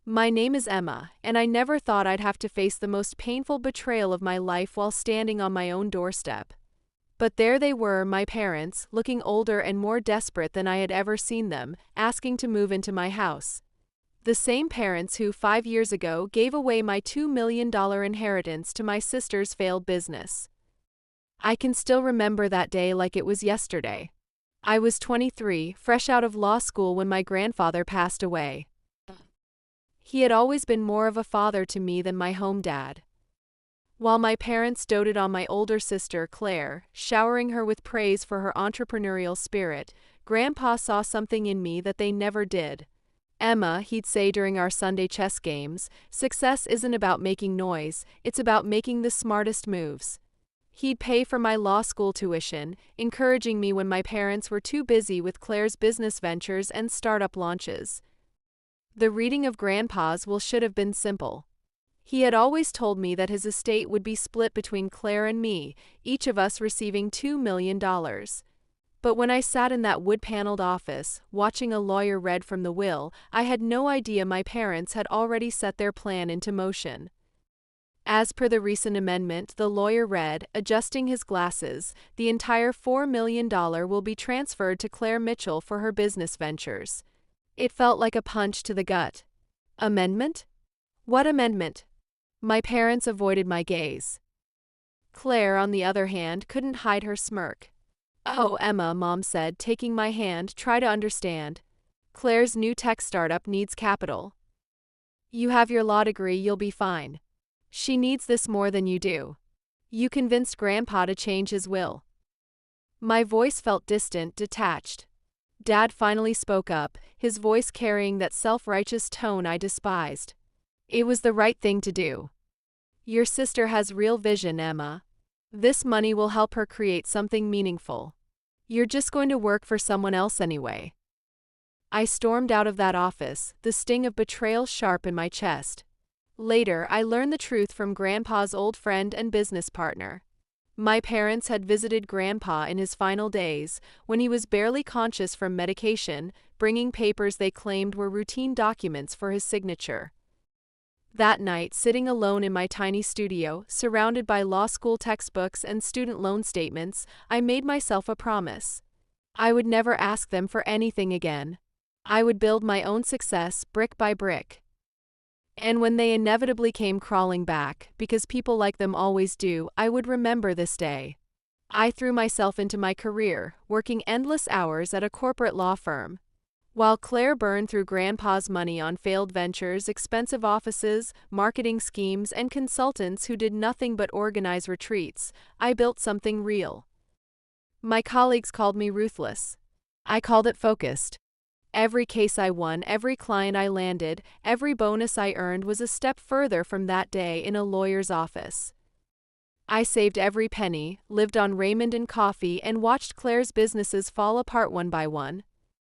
My name is Emma, and I never thought I'd have to face the most painful betrayal of my life while standing on my own doorstep. But there they were, my parents, looking older and more desperate than I had ever seen them, asking to move into my house. The same parents who 5 years ago gave away my $2 million inheritance to my sister's failed business. I can still remember that day like it was yesterday. I was 23, fresh out of law school when my grandfather passed away. He had always been more of a father to me than my home dad. While my parents doted on my older sister, Claire, showering her with praise for her entrepreneurial spirit, Grandpa saw something in me that they never did. Emma, he'd say during our Sunday chess games, success isn't about making noise, it's about making the smartest moves. He'd pay for my law school tuition, encouraging me when my parents were too busy with Claire's business ventures and startup launches. The reading of Grandpa's will should have been simple. He had always told me that his estate would be split between Claire and me, each of us receiving $2 million. But when I sat in that wood-paneled office, watching a lawyer read from the will, I had no idea my parents had already set their plan into motion. As per the recent amendment, the lawyer read, adjusting his glasses, the entire $4 million will be transferred to Claire Mitchell for her business ventures. It felt like a punch to the gut. Amendment? What amendment? My parents avoided my gaze. Claire, on the other hand, couldn't hide her smirk. Oh, Emma, Mom said, taking my hand, try to understand. Claire's new tech startup needs capital. You have your law degree, you'll be fine. She needs this more than you do. You convinced Grandpa to change his will. My voice felt distant, detached. Dad finally spoke up, his voice carrying that self-righteous tone I despised. It was the right thing to do. Your sister has real vision, Emma. This money will help her create something meaningful. You're just going to work for someone else anyway. I stormed out of that office, the sting of betrayal sharp in my chest. Later, I learned the truth from Grandpa's old friend and business partner. My parents had visited Grandpa in his final days, when he was barely conscious from medication, bringing papers they claimed were routine documents for his signature. That night, sitting alone in my tiny studio, surrounded by law school textbooks and student loan statements, I made myself a promise. I would never ask them for anything again. I would build my own success, brick by brick. And when they inevitably came crawling back, because people like them always do, I would remember this day. I threw myself into my career, working endless hours at a corporate law firm. While Claire burned through Grandpa's money on failed ventures, expensive offices, marketing schemes, and consultants who did nothing but organize retreats, I built something real. My colleagues called me ruthless. I called it focused. Every case I won, every client I landed, every bonus I earned was a step further from that day in a lawyer's office. I saved every penny, lived on raiment and coffee, and watched Claire's businesses fall apart one by one.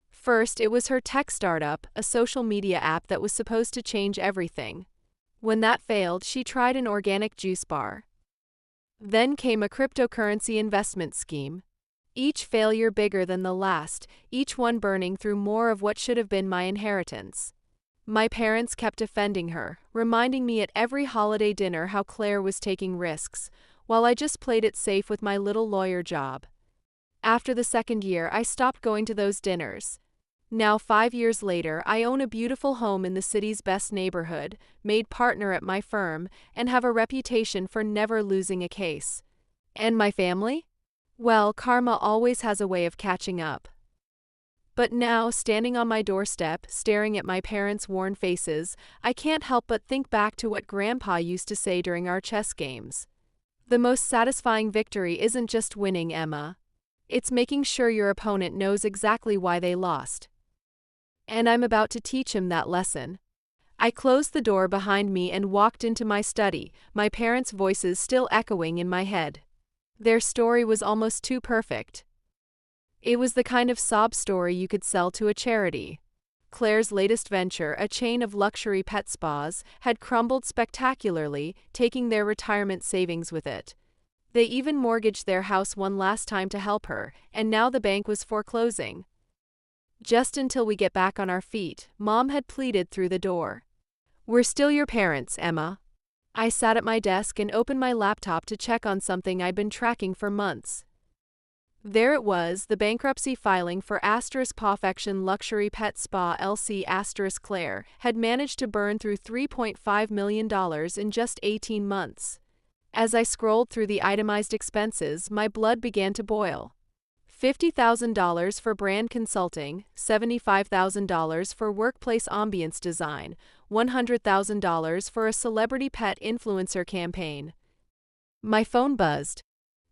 First, it was her tech startup, a social media app that was supposed to change everything. When that failed, she tried an organic juice bar. Then came a cryptocurrency investment scheme. Each failure bigger than the last, each one burning through more of what should have been my inheritance. My parents kept defending her, reminding me at every holiday dinner how Claire was taking risks, while I just played it safe with my little lawyer job. After the second year, I stopped going to those dinners. Now, 5 years later, I own a beautiful home in the city's best neighborhood, made partner at my firm, and have a reputation for never losing a case. And my family? Well, karma always has a way of catching up. But now, standing on my doorstep, staring at my parents' worn faces, I can't help but think back to what Grandpa used to say during our chess games. The most satisfying victory isn't just winning, Emma. It's making sure your opponent knows exactly why they lost. And I'm about to teach him that lesson. I closed the door behind me and walked into my study, my parents' voices still echoing in my head. Their story was almost too perfect. It was the kind of sob story you could sell to a charity. Claire's latest venture, a chain of luxury pet spas, had crumbled spectacularly, taking their retirement savings with it. They even mortgaged their house one last time to help her, and now the bank was foreclosing. Just until we get back on our feet, Mom had pleaded through the door. We're still your parents, Emma. I sat at my desk and opened my laptop to check on something I'd been tracking for months. There it was, the bankruptcy filing for Perfection Luxury Pet Spa LC Claire had managed to burn through $3.5 million in just 18 months. As I scrolled through the itemized expenses, my blood began to boil. $50,000 for brand consulting, $75,000 for workplace ambience design, $100,000 for a celebrity pet influencer campaign. My phone buzzed.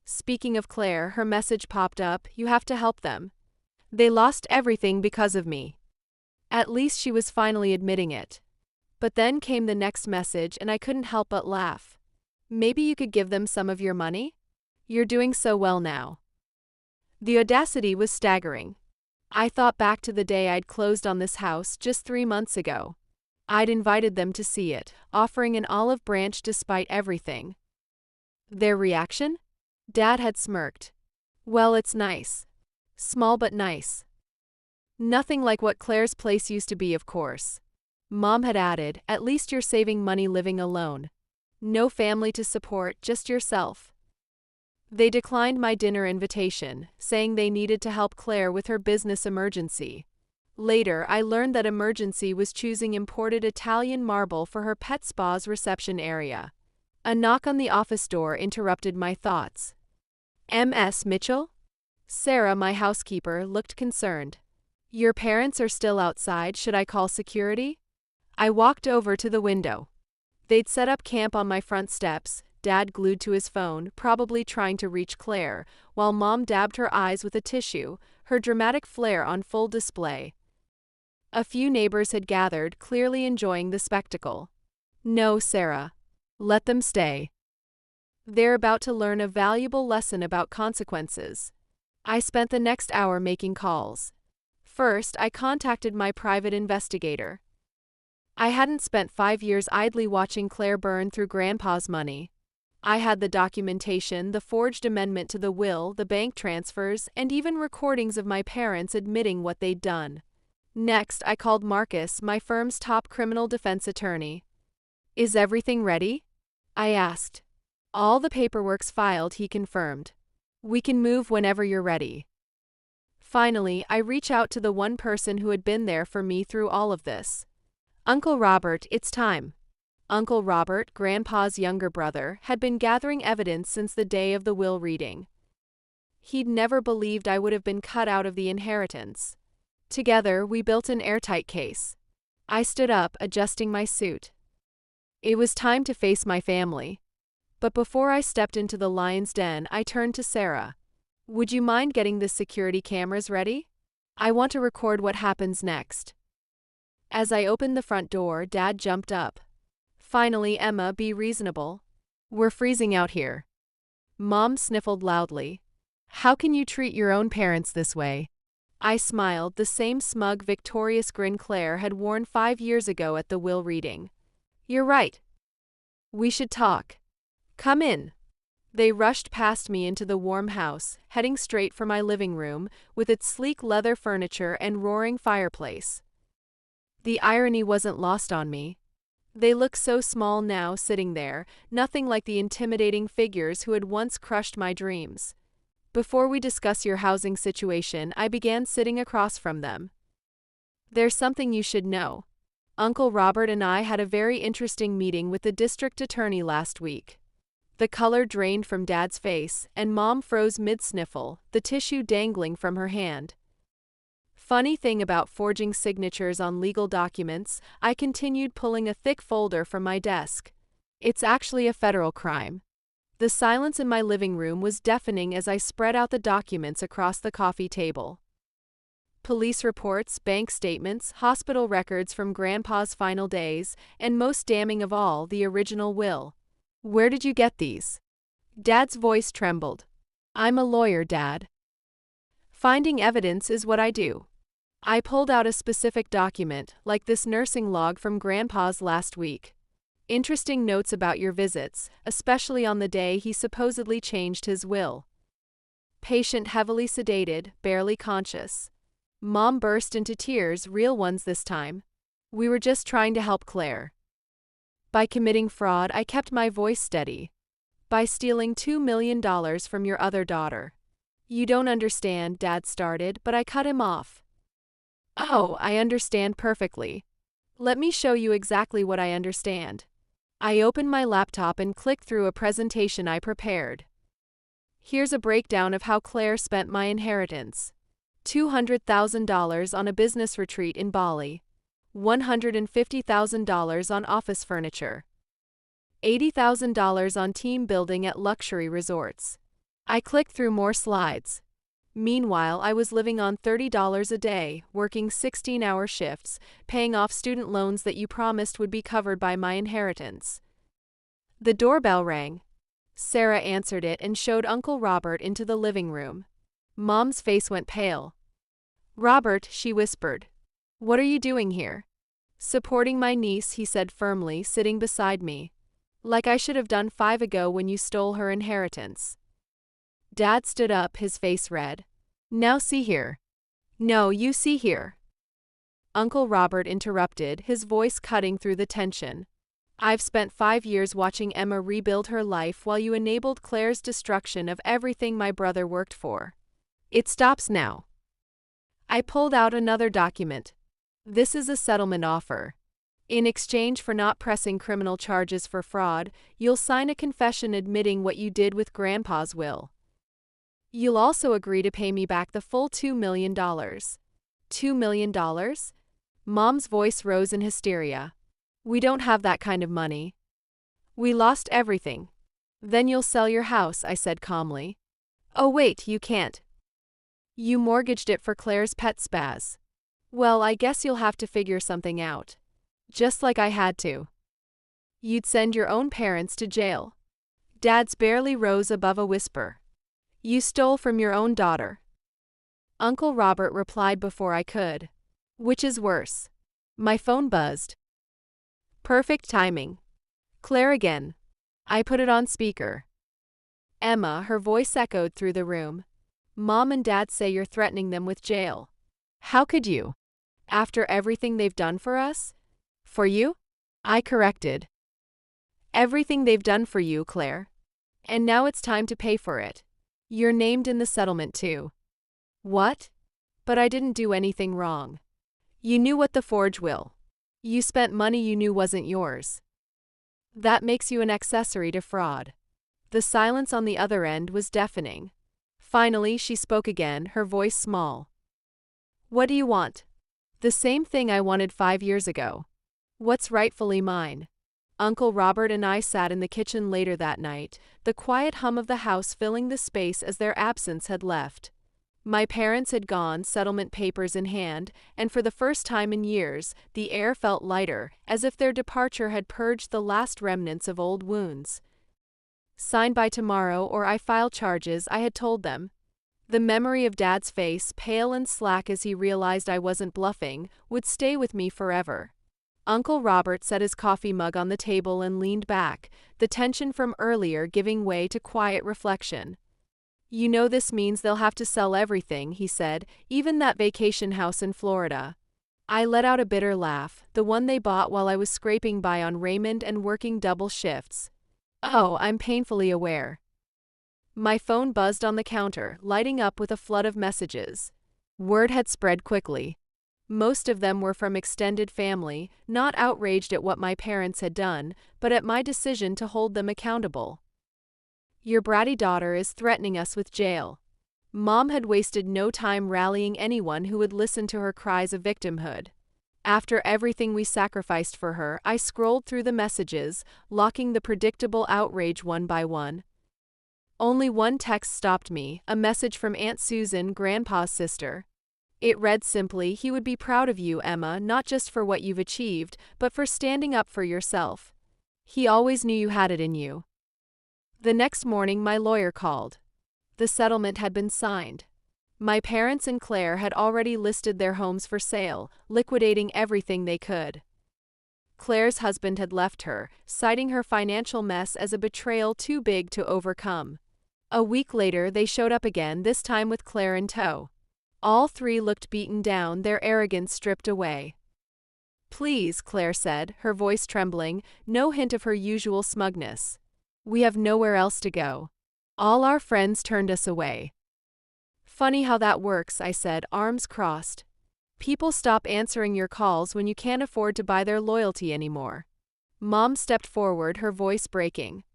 Speaking of Claire, her message popped up, "You have to help them. They lost everything because of me." At least she was finally admitting it. But then came the next message and I couldn't help but laugh. "Maybe you could give them some of your money? You're doing so well now." The audacity was staggering. I thought back to the day I'd closed on this house just 3 months ago. I'd invited them to see it, offering an olive branch despite everything. Their reaction? Dad had smirked. "Well, it's nice. Small but nice." Nothing like what Claire's place used to be, of course. Mom had added, "At least you're saving money living alone. No family to support, just yourself." They declined my dinner invitation, saying they needed to help Claire with her business emergency. Later, I learned that emergency was choosing imported Italian marble for her pet spa's reception area. A knock on the office door interrupted my thoughts. "Ms. Mitchell?" Sarah, my housekeeper, looked concerned. "Your parents are still outside, should I call security?" I walked over to the window. They'd set up camp on my front steps, Dad glued to his phone, probably trying to reach Claire, while Mom dabbed her eyes with a tissue, her dramatic flair on full display. A few neighbors had gathered, clearly enjoying the spectacle. "No, Sarah. Let them stay. They're about to learn a valuable lesson about consequences." I spent the next hour making calls. First, I contacted my private investigator. I hadn't spent 5 years idly watching Claire burn through Grandpa's money. I had the documentation, the forged amendment to the will, the bank transfers, and even recordings of my parents admitting what they'd done. Next, I called Marcus, my firm's top criminal defense attorney. "Is everything ready?" I asked. "All the paperwork's filed," he confirmed. "We can move whenever you're ready." Finally, I reach out to the one person who had been there for me through all of this. "Uncle Robert, it's time." Uncle Robert, Grandpa's younger brother, had been gathering evidence since the day of the will reading. He'd never believed I would have been cut out of the inheritance. Together, we built an airtight case. I stood up, adjusting my suit. It was time to face my family. But before I stepped into the lion's den, I turned to Sarah. "Would you mind getting the security cameras ready? I want to record what happens next." As I opened the front door, Dad jumped up. "Finally, Emma, be reasonable. We're freezing out here." Mom sniffled loudly. "How can you treat your own parents this way?" I smiled, the same smug, victorious grin Claire had worn 5 years ago at the will reading. "You're right. We should talk. Come in." They rushed past me into the warm house, heading straight for my living room, with its sleek leather furniture and roaring fireplace. The irony wasn't lost on me. They look so small now, sitting there, nothing like the intimidating figures who had once crushed my dreams. "Before we discuss your housing situation," I began, sitting across from them. "There's something you should know. Uncle Robert and I had a very interesting meeting with the district attorney last week." The color drained from Dad's face, and Mom froze mid-sniffle, the tissue dangling from her hand. "Funny thing about forging signatures on legal documents," I continued, pulling a thick folder from my desk. "It's actually a federal crime." The silence in my living room was deafening as I spread out the documents across the coffee table. Police reports, bank statements, hospital records from Grandpa's final days, and most damning of all, the original will. "Where did you get these?" Dad's voice trembled. "I'm a lawyer, Dad. Finding evidence is what I do." I pulled out a specific document, like this nursing log from Grandpa's last week. "Interesting notes about your visits, especially on the day he supposedly changed his will. Patient heavily sedated, barely conscious." Mom burst into tears, real ones this time. "We were just trying to help Claire. By committing fraud, I kept my voice steady. By stealing $2 million from your other daughter. You don't understand, Dad started, but I cut him off. Oh, I understand perfectly. Let me show you exactly what I understand. I opened my laptop and clicked through a presentation I prepared. Here's a breakdown of how Claire spent my inheritance. $200,000 on a business retreat in Bali. $150,000 on office furniture. $80,000 on team building at luxury resorts. I clicked through more slides. Meanwhile, I was living on $30 a day, working 16-hour shifts, paying off student loans that you promised would be covered by my inheritance. The doorbell rang. Sarah answered it and showed Uncle Robert into the living room. Mom's face went pale. Robert, she whispered. What are you doing here? Supporting my niece, he said firmly, sitting beside me. Like I should have done 5 ago when you stole her inheritance. Dad stood up, his face red. Now see here. No, you see here. Uncle Robert interrupted, his voice cutting through the tension. I've spent 5 years watching Emma rebuild her life while you enabled Claire's destruction of everything my brother worked for. It stops now. I pulled out another document. This is a settlement offer. In exchange for not pressing criminal charges for fraud, you'll sign a confession admitting what you did with Grandpa's will. You'll also agree to pay me back the full $2 million. $2 million? Mom's voice rose in hysteria. We don't have that kind of money. We lost everything. Then you'll sell your house, I said calmly. Oh wait, you can't. You mortgaged it for Claire's pet spaz. Well, I guess you'll have to figure something out. Just like I had to. You'd send your own parents to jail. Dad's barely rose above a whisper. You stole from your own daughter. Uncle Robert replied before I could. Which is worse? My phone buzzed. Perfect timing. Claire again. I put it on speaker. Emma, her voice echoed through the room. Mom and Dad say you're threatening them with jail. How could you? After everything they've done for us? For you? I corrected. Everything they've done for you, Claire. And now it's time to pay for it. You're named in the settlement too. What? But I didn't do anything wrong. You knew what the forge will. You spent money you knew wasn't yours. That makes you an accessory to fraud. The silence on the other end was deafening. Finally, she spoke again, her voice small. What do you want? The same thing I wanted 5 years ago. What's rightfully mine? Uncle Robert and I sat in the kitchen later that night, the quiet hum of the house filling the space as their absence had left. My parents had gone, settlement papers in hand, and for the first time in years, the air felt lighter, as if their departure had purged the last remnants of old wounds. Sign by tomorrow or I file charges, I had told them. The memory of Dad's face, pale and slack as he realized I wasn't bluffing, would stay with me forever. Uncle Robert set his coffee mug on the table and leaned back, the tension from earlier giving way to quiet reflection. You know this means they'll have to sell everything, he said, even that vacation house in Florida. I let out a bitter laugh, the one they bought while I was scraping by on Raymond and working double shifts. Oh, I'm painfully aware. My phone buzzed on the counter, lighting up with a flood of messages. Word had spread quickly. Most of them were from extended family, not outraged at what my parents had done, but at my decision to hold them accountable. Your bratty daughter is threatening us with jail. Mom had wasted no time rallying anyone who would listen to her cries of victimhood. After everything we sacrificed for her, I scrolled through the messages, locking the predictable outrage one by one. Only one text stopped me, a message from Aunt Susan, Grandpa's sister. It read simply, he would be proud of you, Emma, not just for what you've achieved, but for standing up for yourself. He always knew you had it in you. The next morning my lawyer called. The settlement had been signed. My parents and Claire had already listed their homes for sale, liquidating everything they could. Claire's husband had left her, citing her financial mess as a betrayal too big to overcome. A week later they showed up again, this time with Claire in tow. All 3 looked beaten down, their arrogance stripped away. Please, Claire said, her voice trembling, no hint of her usual smugness. We have nowhere else to go. All our friends turned us away. Funny how that works, I said, arms crossed. People stop answering your calls when you can't afford to buy their loyalty anymore. Mom stepped forward, her voice breaking.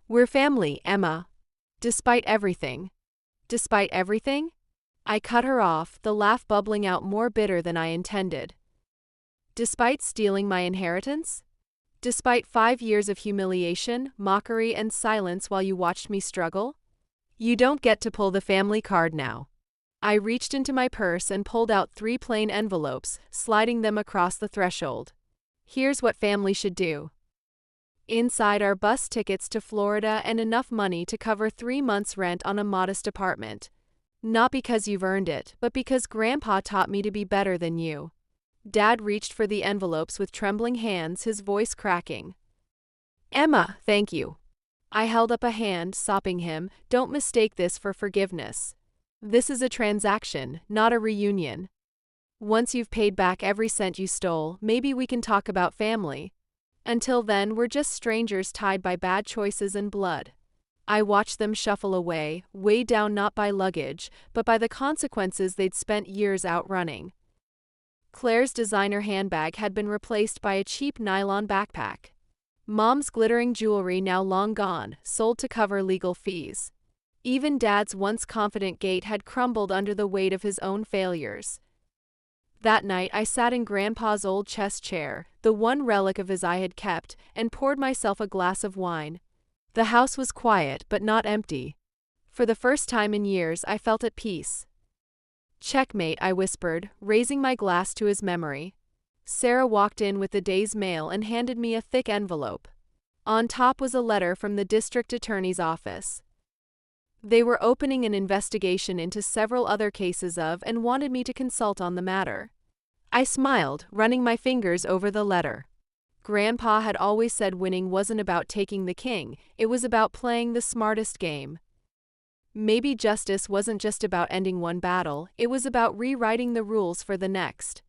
We're family, Emma. Despite everything. Despite everything? I cut her off, the laugh bubbling out more bitter than I intended. Despite stealing my inheritance? Despite 5 years of humiliation, mockery, and silence while you watched me struggle? You don't get to pull the family card now. I reached into my purse and pulled out 3 plain envelopes, sliding them across the threshold. Here's what family should do. Inside are bus tickets to Florida and enough money to cover 3 months' rent on a modest apartment. Not because you've earned it, but because Grandpa taught me to be better than you. Dad reached for the envelopes with trembling hands, his voice cracking. Emma, thank you. I held up a hand, sopping him. Don't mistake this for forgiveness. This is a transaction, not a reunion. Once you've paid back every cent you stole, maybe we can talk about family. Until then, we're just strangers tied by bad choices and blood. I watched them shuffle away, weighed down not by luggage, but by the consequences they'd spent years outrunning. Claire's designer handbag had been replaced by a cheap nylon backpack. Mom's glittering jewelry now long gone, sold to cover legal fees. Even Dad's once confident gait had crumbled under the weight of his own failures. That night I sat in Grandpa's old chest chair, the one relic of his I had kept, and poured myself a glass of wine. The house was quiet, but not empty. For the first time in years I felt at peace. Checkmate, I whispered, raising my glass to his memory. Sarah walked in with the day's mail and handed me a thick envelope. On top was a letter from the district attorney's office. They were opening an investigation into several other cases of and wanted me to consult on the matter. I smiled, running my fingers over the letter. Grandpa had always said winning wasn't about taking the king, it was about playing the smartest game. Maybe justice wasn't just about ending one battle, it was about rewriting the rules for the next.